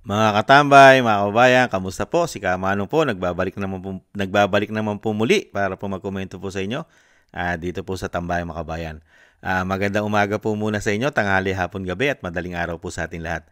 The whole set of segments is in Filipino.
Mga katambay, mga kababayan, kamusta po? Si Kamanong po, nagbabalik naman po muli para po magkomento po sa inyo dito po sa Tambayang mga kabayan. Magandang umaga po muna sa inyo, tanghali, hapon, gabi at madaling araw po sa ating lahat.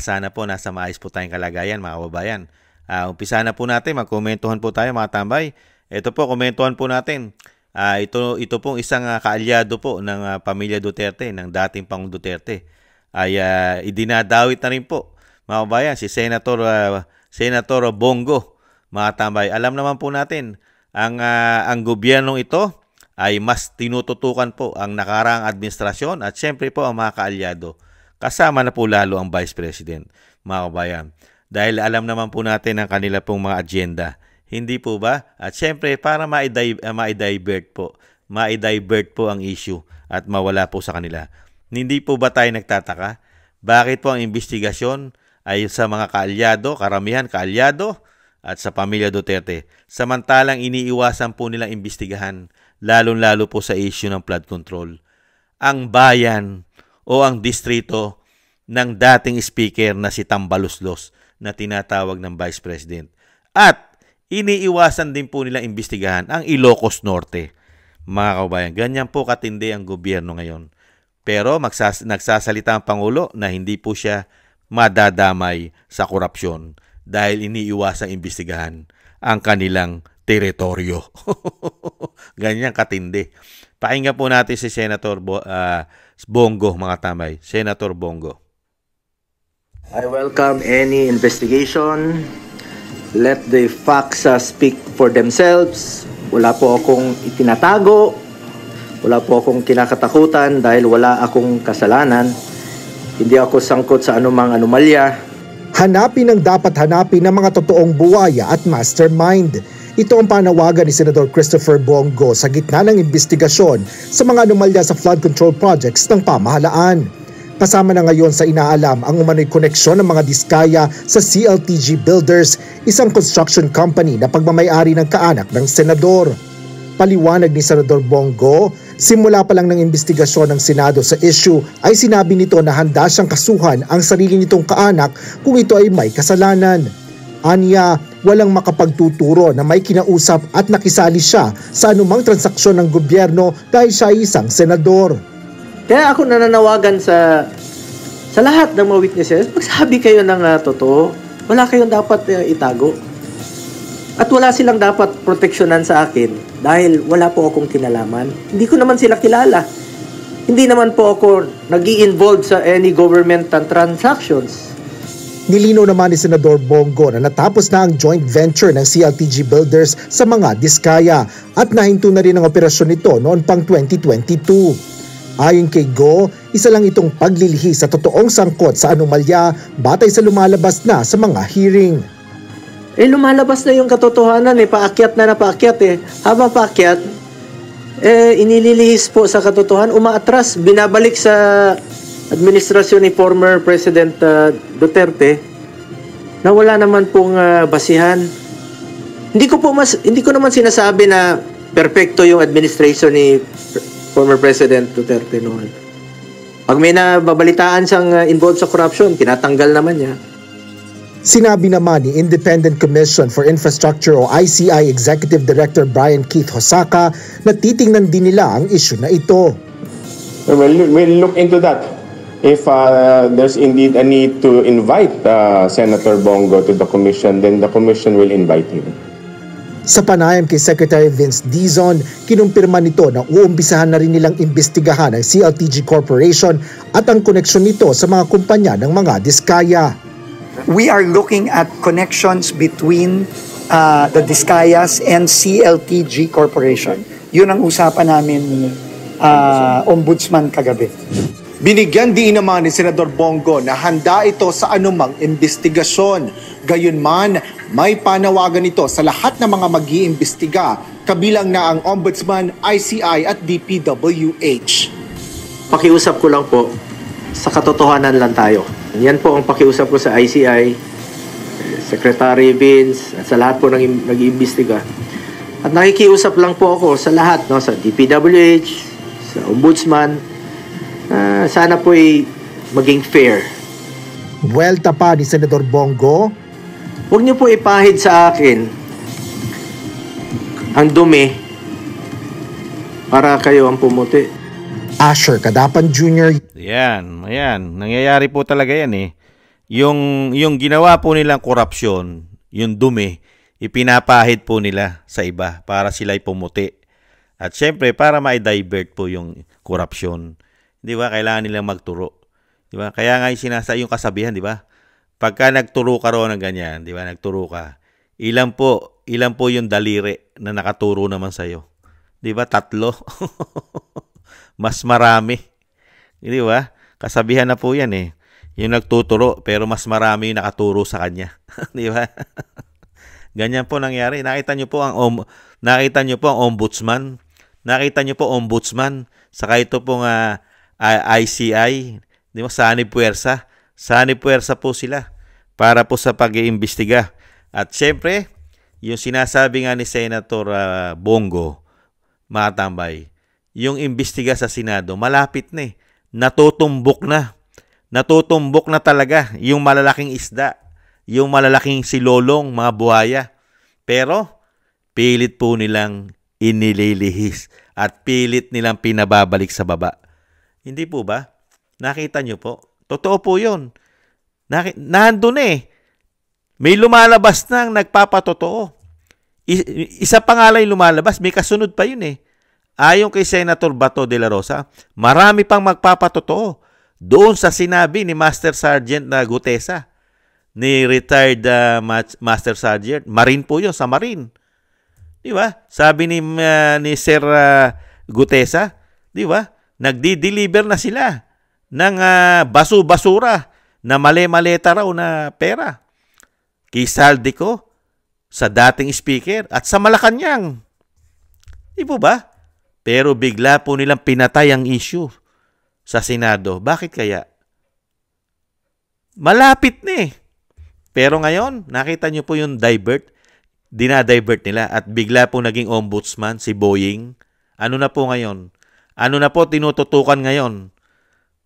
Sana po nasa maayos po tayong kalagayan mga kababayan. Umpisa na po natin, magkomentuhan po tayo mga tambay. Ito po, komentuhan po natin. Ito pong isang kaalyado po ng pamilya Duterte, ng dating Pangulong Duterte, ay idinadawit na rin po mga kabayan, si Senator Bongo, mga tambay. Alam naman po natin, ang gobyernong ito ay mas tinututukan po ang nakaraang administrasyon at syempre po ang mga kaalyado. Kasama na po lalo ang Vice President, mga kabayan. Dahil alam naman po natin ang kanila pong mga agenda. Hindi po ba? At syempre para ma-divert po ang issue at mawala po sa kanila. Hindi po ba tayo nagtataka? Bakit po ang investigasyon ay sa mga kaalyado, karamihan kaalyado at sa pamilya Duterte. Samantalang iniiwasan po nilang imbestigahan, lalong-lalo po sa issue ng flood control. Ang bayan o ang distrito ng dating speaker na si Tambaluslos na tinatawag ng Vice President. At iniiwasan din po nilang imbestigahan ang Ilocos Norte. Mga kabayan, ganyan po katindi ang gobyerno ngayon. Pero nagsasalita ang Pangulo na hindi po siya madadamay sa korupsyon dahil iniiwasang imbestigahan ang kanilang teritoryo. Ganyan katindi. Pakinggan po natin si Senator Bongo, mga tamay. Senator Bongo. I welcome any investigation. Let the facts speak for themselves. Wala po akong itinatago. Wala po akong kinakatakutan dahil wala akong kasalanan. Hindi ako sangkot sa anumang anomalya. Hanapin ang dapat hanapin ng mga totoong buwaya at mastermind. Ito ang panawagan ni Senator Christopher Bongo sa gitna ng investigasyon sa mga anomalya sa flood control projects ng pamahalaan. Kasama na ngayon sa inaalam ang umano'y koneksyon ng mga diskaya sa CLTG Builders, isang construction company na pagmamayari ng kaanak ng senador. Paliwanag ni Senador Bongo, simula pa lang ng investigasyon ng Senado sa issue ay sinabi nito na handa siyang kasuhan ang sarili nitong kaanak kung ito ay may kasalanan. Anya, walang makapagtuturo na may kinausap at nakisali siya sa anumang transaksyon ng gobyerno dahil siya ay isang senador. Kaya ako nananawagan sa lahat ng mga witnesses, magsabi kayo ng totoo. Wala kayong dapat itago. At wala silang dapat proteksyonan sa akin dahil wala po akong kinalaman. Hindi ko naman sila kilala. Hindi naman po ako nag-i-involve sa any government transactions. Nilinaw naman ni Senador Bongo na natapos na ang joint venture ng CLTG Builders sa mga diskaya at nahinto na rin ang operasyon nito noon pang 2022. Ayon kay Go, isa lang itong paglilihi sa totoong sangkot sa anomalya batay sa lumalabas na sa mga hearing. Lumalabas na yung katotohanan paakyat na napaakyat Habang paakyat, inililihis po sa katotohanan, umaatras, binabalik sa administrasyon ni former President Duterte na wala naman pong basihan. Hindi ko naman sinasabi na perpekto yung administration ni former President Duterte noon. Pag may nababalitaan siyang involved sa corruption, tinatanggal naman niya. Sinabi naman ni Independent Commission for Infrastructure o ICI Executive Director Brian Keith Hosaka na titingnan din nila ang issue na ito. We'll look into that. If there's indeed a need to invite Senator Bongo to the commission, then the commission will invite him. Sa panayam kay Secretary Vince Dizon, kinumpirma nito na uumpisahan na rin nilang imbestigahan ang CLTG Corporation at ang koneksyon nito sa mga kumpanya ng mga diskaya. We are looking at connections between the Discayas and CLTG Corporation. Yun ang usapan namin ni Ombudsman kagabi. Binigyan din naman ni Senador Bongo na handa ito sa anumang investigasyon. Gayunman, may panawagan ito sa lahat ng mga mag-iimbestiga, kabilang na ang Ombudsman, ICI at DPWH. Pakiusap ko lang po, sa katotohanan lang tayo. Yan po ang pakiusap ko sa ICI, Secretary Vince, at sa lahat po nag-iimbestiga. At nakikiusap lang po ako sa lahat, sa DPWH, sa Ombudsman, sana po ay maging fair. Welta pa ni Senador Bongo, Huwag niyo po ipahid sa akin ang dumi para kayo ang pumuti. Asher Kadapan Jr. Yan, ayan. Nangyayari po talaga yan eh. Yung ginawa po nilang korupsyon, yung dumi, ipinapahid po nila sa iba para sila'y pumuti. At syempre, para ma-divert po yung korupsyon. Di ba? Kailangan nilang magturo. Di ba? Kaya nga yung kasabihan, di ba? Pagka nagturo ka ro ng ganyan, di ba? Nagturo ka. Ilan po yung daliri na nakaturo naman sa'yo? Di ba? 3. Mas marami. Di ba? Kasabihan na po yan eh. Yung nagtuturo, pero mas marami yung nakaturo sa kanya. Di ba? Ganyan po nangyari. Nakita niyo po ang ombudsman. Nakita niyo po ombudsman. Saka ito pong ICI. Di ba? Sanib Puwersa. Sanib Puwersa po sila para po sa pag-iimbestiga. At syempre, yung sinasabi nga ni Senator Bongo, mga tambay, yung imbestiga sa Senado, malapit na eh. Natutumbok na. Natutumbok na talaga yung malalaking isda, yung malalaking silolong, mga buhaya. Pero, pilit po nilang inililihis at pilit nilang pinababalik sa baba. Hindi po ba? Nakita nyo po? Totoo po yun. Nandun eh. May lumalabas nang nagpapatotoo. Isa pa nga lang yung lumalabas, may kasunod pa yun eh. Ayon kay Senator Bato de la Rosa, marami pang magpapatotoo doon sa sinabi ni Master Sergeant na Gutesa, ni retired Master Sergeant. Marine po yun, sa Marine. Di ba? Sabi ni Sir Gutesa, di ba? Nagdi-deliver na sila ng basura na mali-maleta raw na pera kay Saldico, sa dating speaker at sa Malacanang. Di po ba? Pero bigla po nilang pinatay ang issue sa Senado. Bakit kaya? Malapit na eh. Pero ngayon, nakita nyo po yung dinadivert nila at bigla po naging ombudsman si Boying. Ano na po ngayon? Ano na po tinututukan ngayon?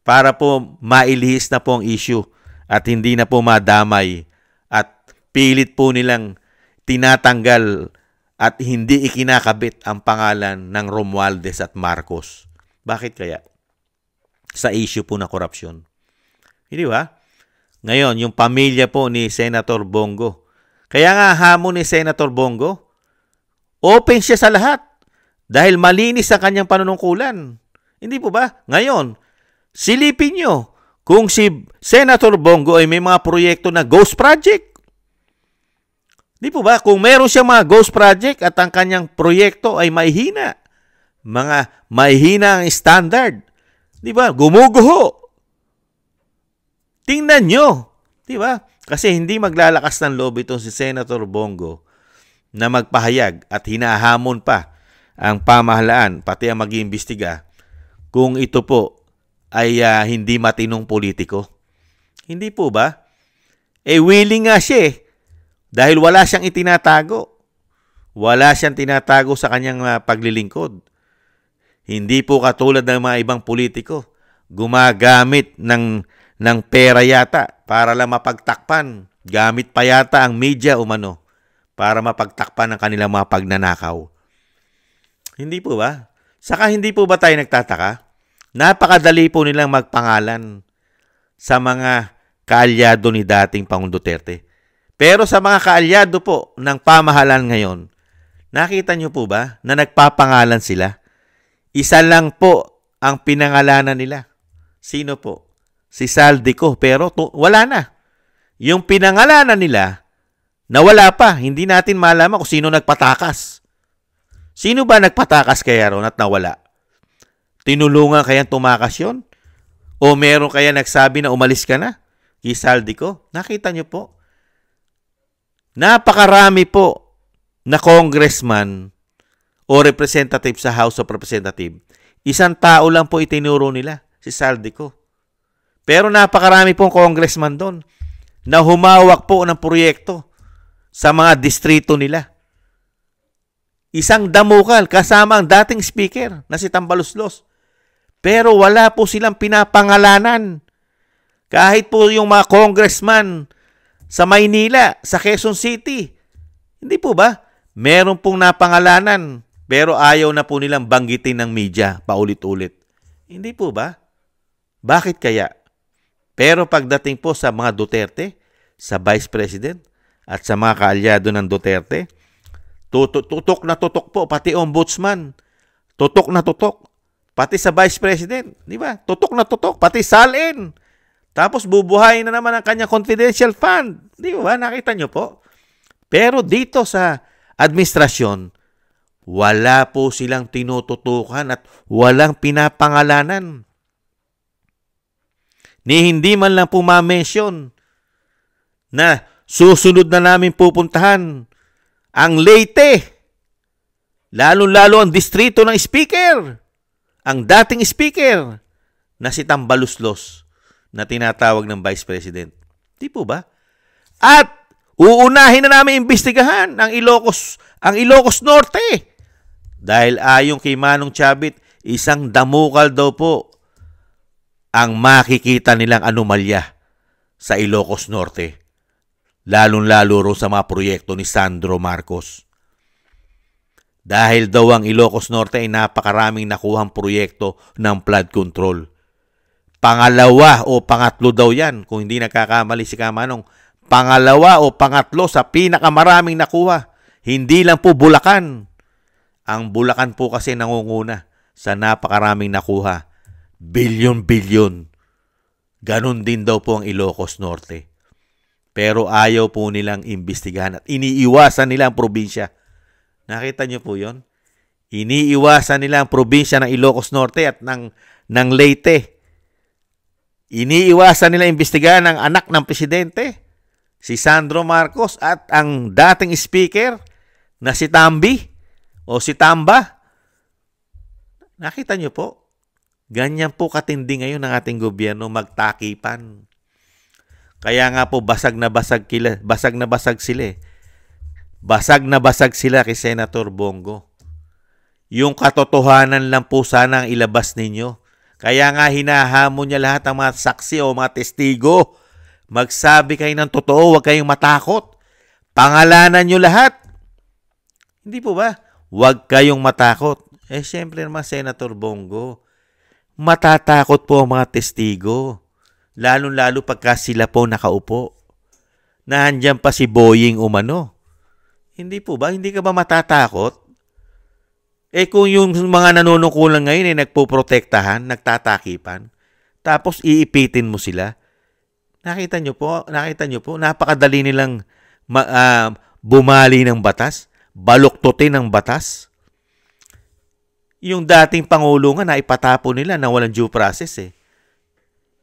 Para po mailihis na po ang issue at hindi na po madamay at pilit po nilang tinatanggal at hindi ikinakabit ang pangalan ng Romualdez at Marcos. Bakit kaya? Sa issue po na korupsyon. Hindi ba? Ngayon, yung pamilya po ni Senator Bongo. Kaya nga hamon ni Senator Bongo, open siya sa lahat dahil malinis ang kanyang panunungkulan. Hindi po ba? Ngayon, silipin nyo kung si Senator Bongo ay may mga proyekto na ghost project. Di po ba? Kung meron siyang mga ghost project at ang kanyang proyekto ay mahihina, mga mahihina ang standard, di ba? Gumuguho. Tingnan nyo. Di ba? Kasi hindi maglalakas ng loob itong si Senator Bongo na magpahayag at hinahamon pa ang pamahalaan, pati ang mag-iimbestiga, kung ito po ay hindi matinong politiko. Hindi po ba? Willing nga siya eh. Dahil wala siyang itinatago. Wala siyang tinatago sa kanyang paglilingkod. Hindi po katulad ng mga ibang politiko. Gumagamit ng pera yata para lang mapagtakpan. Gamit pa yata ang media umano para mapagtakpan ang kanilang mga pagnanakaw. Hindi po ba? Saka hindi po ba tayo nagtataka? Napakadali po nilang magpangalan sa mga kaalyado ni dating Pangulong Duterte. Pero sa mga kaalyado po ng pamahalaan ngayon, nakita nyo po ba na nagpapangalan sila? Isa lang po ang pinangalanan nila. Sino po? Si Saldico. Pero wala na. Yung pinangalanan nila, nawala pa. Hindi natin malaman kung sino nagpatakas. Sino ba nagpatakas kaya ron at nawala? Tinulungan kayang tumakas yun? O meron kaya nagsabi na umalis ka na? Kay Saldico? Nakita nyo po? Napakarami po na congressman o representative sa House of Representatives. Isang tao lang po itinuro nila, si Saldico. Pero napakarami pong congressman doon na humawak po ng proyekto sa mga distrito nila. Isang damukal kasama ang dating speaker na si Tambaluslos. Pero wala po silang pinapangalanan. Kahit po yung mga congressman sa Maynila, sa Quezon City, hindi po ba? Meron pong napangalanan, pero ayaw na po nilang banggitin ng media paulit-ulit. Hindi po ba? Bakit kaya? Pero pagdating po sa mga Duterte, sa Vice President, at sa mga kaalyado ng Duterte, tutok na tutok po, pati ombudsman, tutok na tutok, pati sa Vice President, di ba? Tutok na tutok, pati SALN. Tapos bubuhayin na naman ang kanyang confidential fund. Di ba? Nakita nyo po? Pero dito sa administrasyon, wala po silang tinututukan at walang pinapangalanan. Ni hindi man lang po ma-mention na susunod na namin pupuntahan ang Leyte. Lalo-lalo ang distrito ng speaker. Ang dating speaker na si Tambaluslos na tinatawag ng Vice President. Di po ba? At uunahin na namin imbestigahan ang Ilocos Norte. Dahil ayon kay Manong Chavit, isang damukal daw po ang makikita nilang anomalya sa Ilocos Norte. Lalong-lalo ro sa mga proyekto ni Sandro Marcos. Dahil daw ang Ilocos Norte ay napakaraming nakuhang proyekto ng flood control. Pangalawa o pangatlo daw yan, kung hindi nagkakamali si Kamanong, pangalawa o pangatlo sa pinakamaraming nakuha. Hindi lang po Bulacan. Ang Bulacan po kasi nangunguna sa napakaraming nakuha. Bilyon-bilyon. Ganon din daw po ang Ilocos Norte. Pero ayaw po nilang imbestigahan at iniiwasan nila ang probinsya. Nakita niyo po yon? Iniiwasan nila ang probinsya ng Ilocos Norte at ng Leyte. Iniiwasan nila imbestigahan ang anak ng presidente, si Sandro Marcos, at ang dating speaker na si Tambi o si Tamba. Nakita niyo po? Ganyan po katindi ngayon ng ating gobyerno magtakipan. Kaya nga po basag na basag sila. Basag na basag sila kay Senator Bongo. Yung katotohanan lang po sana ang ilabas ninyo. Kaya nga hinahamon niya lahat ng mga saksi o mga testigo. Magsabi kayo ng totoo, huwag kayong matakot. Pangalanan nyo lahat. Hindi po ba? Huwag kayong matakot. Siyempre naman Senator Bongo, matatakot po ang mga testigo. Lalo-lalo pagka sila po nakaupo. Nandiyan pa si Boying umano. Hindi po ba? Hindi ka ba matatakot? Kung yung mga nanunungkulan ngayon ay nagpoprotektahan, nagtatakipan, tapos iipitin mo sila. Nakita nyo po, napakadali nilang bumali ng batas, baluktutin ng batas. Yung dating Pangulo nga, naipatapo nila na walang due process eh.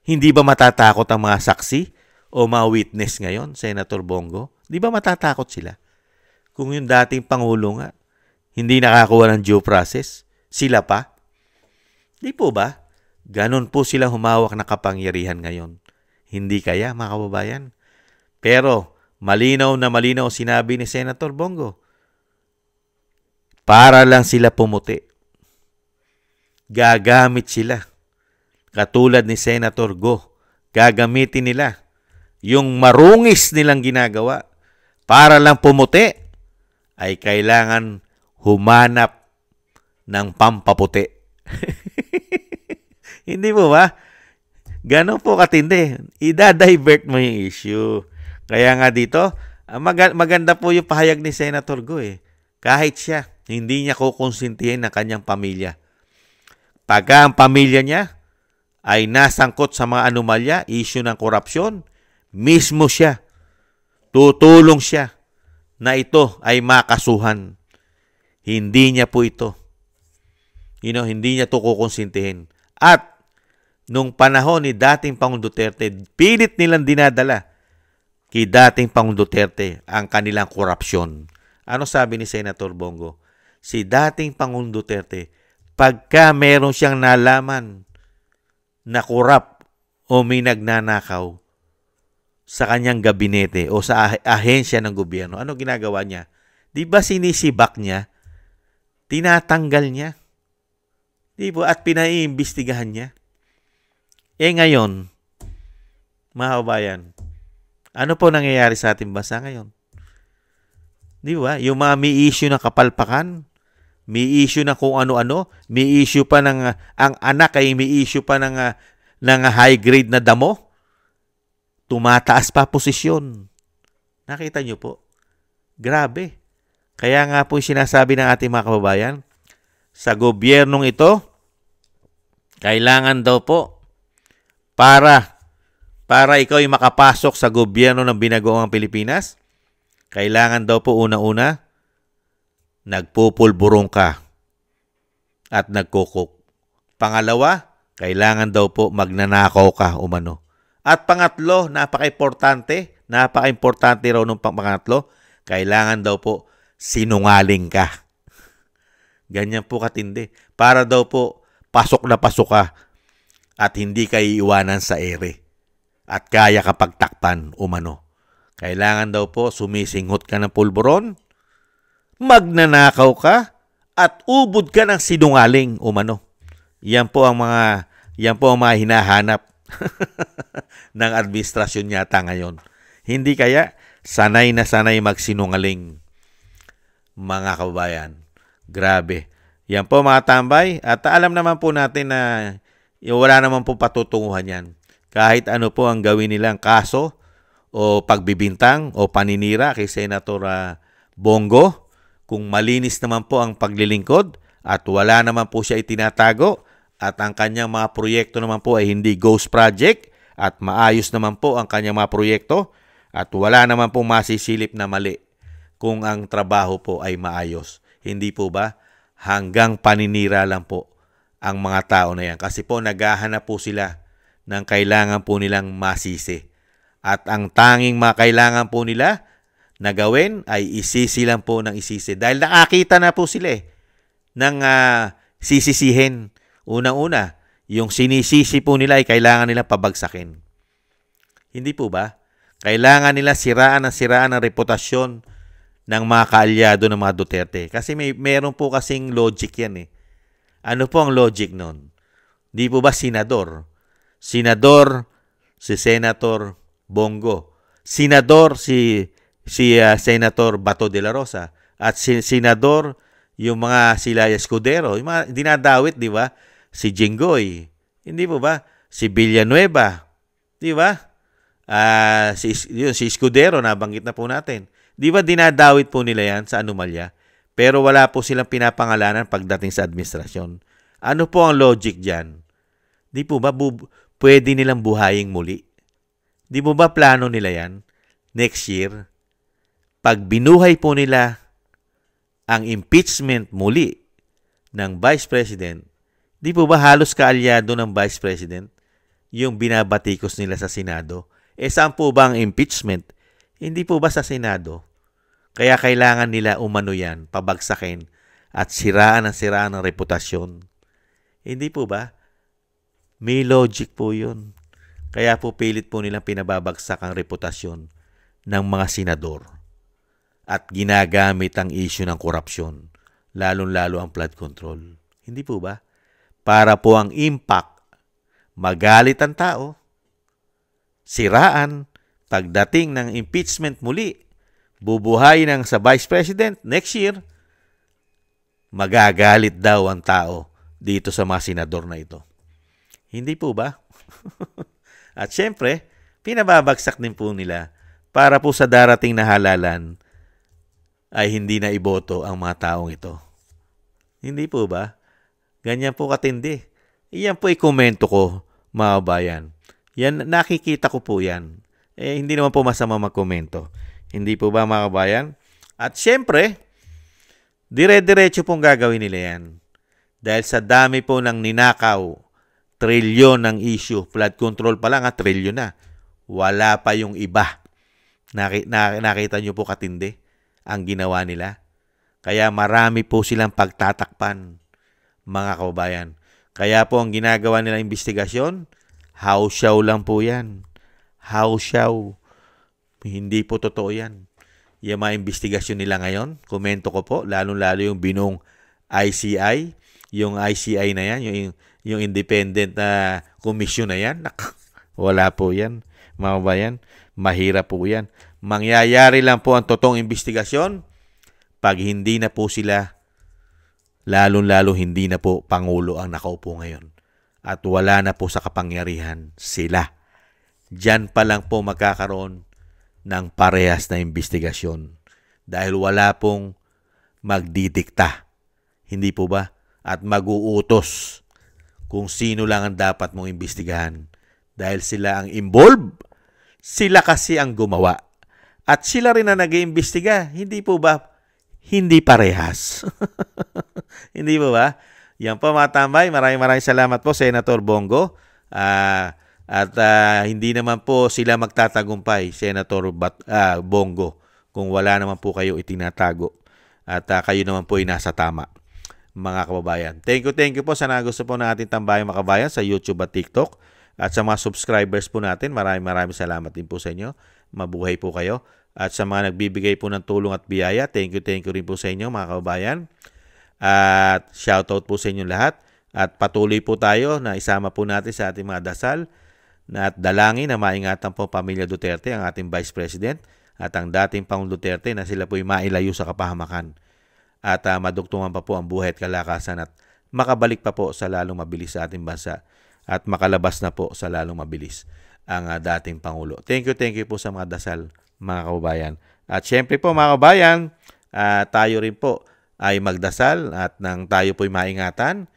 Hindi ba matatakot ang mga saksi o mga witness ngayon, Senator Bongo? Di ba matatakot sila? Kung yung dating Pangulo nga, hindi nakakuha ng due process, sila pa? Di po ba? Ganon po sila humawak na kapangyarihan ngayon. Hindi kaya, mga kababayan? Pero, malinaw na malinaw sinabi ni Senator Bongo. Para lang sila pumuti. Gagamit sila. Katulad ni Senator Go. Gagamitin nila yung marungis nilang ginagawa. Para lang pumuti, ay kailangan humanap ng pampaputi. Hindi po ba? Ganon po katindi. Ida-divert mo yung issue. Kaya nga dito, maganda po yung pahayag ni Senator Go eh. Kahit siya, hindi niya kukonsintihin ng kanyang pamilya. Pagka ang pamilya niya ay nasangkot sa mga anomalya, issue ng korupsyon, mismo siya, tutulong siya na ito ay makasuhan. Hindi niya po ito. Hindi niya ito kukonsintihin. At nung panahon ni dating Pangulong Duterte, pilit nilang dinadala kay dating Pangulong Duterte ang kanilang korupsyon. Ano sabi ni Senator Bongo? Si dating Pangulong Duterte, pagka meron siyang nalaman na korap o may nagnanakaw sa kanyang gabinete o sa ahensya ng gobyerno, ano ginagawa niya? Di ba sinisibak niya? Tinatanggal niya. Di ba? At pinaiimbestigahan niya. Ngayon, mga kabayan. Ano po nangyayari sa ating bansa ngayon? Di ba? Yung mga may issue ng kapalpakan, may issue na kung ano-ano, may issue pa ng, ang anak ay may issue pa ng high grade na damo, tumataas pa posisyon. Nakita nyo po? Grabe. Kaya nga po sinasabi ng ating mga kababayan, sa gobyernong ito, kailangan daw po, para ikaw ay makapasok sa gobyerno ng binagoong Pilipinas, kailangan daw po una-una, nagpupulburong ka at nagkukuk. Pangalawa, kailangan daw po magnanakaw ka umano. At pangatlo, napaka-importante raw nung pangatlo, kailangan daw po sinungaling ka. Ganyan po katindi. Para daw po pasok na pasok ka at hindi ka iiwanan sa ere. At kaya kapag takpan umano. Kailangan daw po sumisinghot ka ng pulburon, magnanakaw ka, at ubod ka ng sinungaling umano. Yan po ang mga hinahanap ng administrasyon yata ngayon. Hindi kaya sanay na sanay magsinungaling, mga kababayan. Grabe. Yan po mga tambay. At alam naman po natin na wala naman po patutunguhan yan. Kahit ano po ang gawin nilang kaso o pagbibintang o paninira kay Senator Bongo, kung malinis naman po ang paglilingkod at wala naman po siya itinatago at ang kanyang mga proyekto naman po ay hindi ghost project at maayos naman po ang kanyang mga proyekto at wala naman po masisilip na mali kung ang trabaho po ay maayos. Hindi po ba? Hanggang paninira lang po ang mga tao na yan. Kasi po naghahanap po sila ng kailangan po nilang masisi. At ang tanging kailangan po nila na gawin ay isisi lang po ng isisi. Dahil nakakita na po sila ng sisisihin. Unang-una, yung sinisisi po nila ay kailangan nila pabagsakin. Hindi po ba? Kailangan nila siraan ang reputasyon ng mga kaalyado ng mga Duterte. Kasi meron po kasing logic yan . Ano po ang logic nun? Di po ba senador? Senador si Senator Bongo. Senador si Senator Bato de la Rosa. At senador yung mga sila Escudero. Yung mga dinadawit, di ba? Si Jinggoy. Hindi po ba? Si Villanueva. Di ba? Si Escudero, nabanggit na po natin. Di ba dinadawit po nila yan sa anomalya? Pero wala po silang pinapangalanan pagdating sa administrasyon. Ano po ang logic dyan? Di po ba pwede nilang buhaying muli? Di po ba plano nila yan? Next year, pag binuhay po nila ang impeachment muli ng Vice President, di po ba halos kaalyado ng Vice President yung binabatikos nila sa Senado? Saan po ba ang impeachment? Hindi po ba sa Senado? Kaya kailangan nila umano yan, pabagsakin at siraan ng reputasyon. Hindi po ba? May logic po yun. Kaya po pilit po nilang pinababagsak ang reputasyon ng mga senador. At ginagamit ang issue ng korupsyon, lalong-lalo ang flood control. Hindi po ba? Para po ang impact, magalit ang tao, siraan, pagdating ng impeachment muli, bubuhay ng sa Vice President next year, magagalit daw ang tao dito sa mga senador na ito. Hindi po ba? At syempre, pinababagsak din po nila para po sa darating na halalan ay hindi na iboto ang mga taong ito. Hindi po ba? Ganyan po katindi. Iyan po ikomento ko, mga bayan. Yan, nakikita ko po yan. Hindi naman po masama magkomento. Hindi po ba, mga kabayan? At syempre, dire-diretso pong gagawin nila yan. Dahil sa dami po ng ninakaw, trilyon ng issue. Flood control pa lang, trilyon na. Wala pa yung iba. Nakita nyo po katindi ang ginawa nila. Kaya marami po silang pagtatakpan, mga kababayan. Kaya po ang ginagawa nilang investigasyon, hausyaw lang po yan. Hausyaw. Hindi po totoo yan. Yung mga investigasyon nila ngayon, komento ko po, lalo-lalo yung binong ICI, yung ICI na yan, yung independent na commission na yan, wala po yan. mga kabayan. Mahirap po yan. Mangyayari lang po ang totoong investigasyon pag hindi na po sila, lalong-lalo hindi na po Pangulo ang nakaupo ngayon. At wala na po sa kapangyarihan sila. Diyan pa lang po magkakaroon ng parehas na investigasyon. Dahil wala pong magdidikta. Hindi po ba? At mag-uutos kung sino lang ang dapat mong imbestigahan. Dahil sila ang involved. Sila kasi ang gumawa. At sila rin na nag-iimbestiga. Hindi po ba? Hindi parehas. Hindi po ba? Yan po mga tambay. Maraming salamat po, Senator Bongo. Hindi naman po sila magtatagumpay, Senator Bongo, kung wala naman po kayo itinatago. At kayo naman po ay nasa tama, mga kababayan. Thank you po sa nagusto po ng ating tambayang mga kababayan sa YouTube at TikTok. At sa mga subscribers po natin, maraming salamat din po sa inyo. Mabuhay po kayo. At sa mga nagbibigay po ng tulong at biyaya, thank you rin po sa inyo mga kababayan. At shoutout po sa inyo lahat. At patuloy po tayo na isama po natin sa ating mga dasal at dalangin na maingatan po pamilya Duterte, ang ating Vice President at ang dating Pangulong Duterte na sila po'y mailayo sa kapahamakan. At madugtungan pa po ang buhay at kalakasan at makabalik pa po sa lalong mabilis sa ating bansa. At makalabas na po sa lalong mabilis ang dating Pangulo. Thank you po sa mga dasal, mga kababayan. At syempre po mga kababayan, tayo rin po ay magdasal at nang tayo po'y maingatan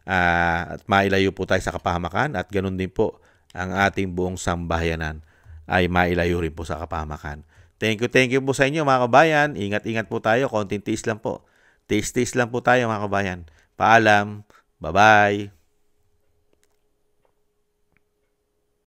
at mailayo po tayo sa kapahamakan at ganun din po ang ating buong sambahayanan ay mailayo rin po sa kapahamakan. Thank you po sa inyo mga kababayan. Ingat po tayo. Konting tiis lang po. Tiis lang po tayo mga kababayan. Paalam. Bye-bye.